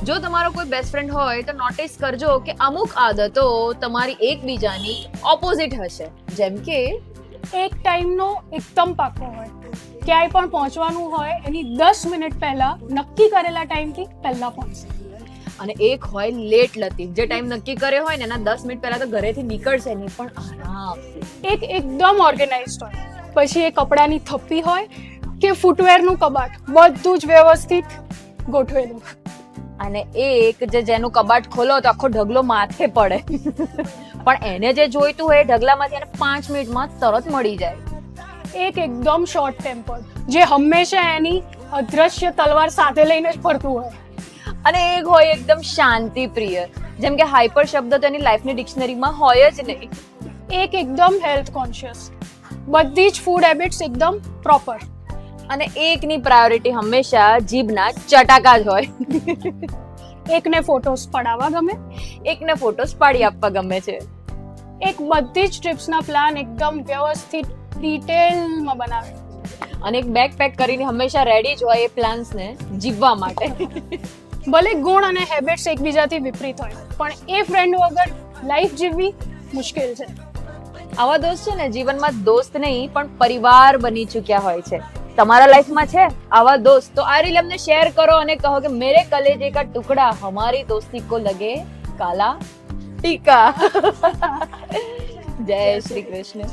જો તમારો કોઈ બેસ્ટ ફ્રેન્ડ હોય તો નોટિસ કરજો કે અમુક આદતો તમારી એકબીજાની ઓપોઝિટ હશે. જેમ કે એક ટાઈમનો એકદમ પાકો હોય, ક્યાંય પણ પહોંચવાનું હોય એની 10 મિનિટ પહેલા નક્કી કરેલા ટાઈમથી પહેલા પહોંચશે. અને એક હોય લેટ લતીફ, જે ટાઈમ નક્કી કર્યો હોય ને એના 10 મિનિટ પહેલા તો ઘરેથી નીકળશે નહીં પણ આરામથી. એક એકદમ ઓર્ગેનાઇઝડ હોય, પછી એ કપડાની થપ્પી હોય કે ફૂટવેરનું કબાટ, બધું જ વ્યવસ્થિત ગોઠવેલું. અને એક જેનું કબાટ ખોલો તો આખો ઢગલો માથે પડે પણ એને જે જોઈતું હોય એ ઢગલામાંથી એને 5 મિનિટમાં તરત મળી જાય. એક એકદમ શોર્ટ ટેમ્પર, જે હંમેશા એની અદ્રશ્ય તલવાર સાથે લઈને જ ફરતું હોય. અને એક હોય એકદમ શાંતિ પ્રિય, જેમ કે હાઈપર શબ્દ તો એની લાઈફની ડિક્શનરીમાં હોય જ નહીં. એક એકદમ હેલ્થ કોન્શિયસ, બધી જ ફૂડ હેબિટ્સ એકદમ પ્રોપર. અને એકની પ્રાયોરિટી હંમેશા જીભના ચટાકા જ હોય. એકને ફોટોસ પડાવવા ગમે, એકને ફોટોસ પાડી આપવા ગમે છે. એક બધી જ ટ્રિપ્સના પ્લાન એકદમ વ્યવસ્થિત ડિટેલમાં બનાવે. અને એક બેગ પેક કરીને હંમેશા રેડી જ હોય એ પ્લાન્સને જીવવા માટે. ભલે ગુણ અને હેબિટ્સ એકબીજાથી વિપરીત હોય, પણ એ ફ્રેન્ડ વગર લાઈફ જીવવી મુશ્કેલ છે. આવા દોસ્ત છે ને જીવનમાં દોસ્ત નહીં પણ પરિવાર બની ચૂક્યા હોય છે. તમારા લાઈફમાં છે આવા દોસ્ત તો આ રીલ અમને શેર કરો અને કહો કે મેરે કલેજે કા ટુકડા હમારી દોસ્તી કો લગે કાલા ટીકા. જય શ્રી કૃષ્ણ.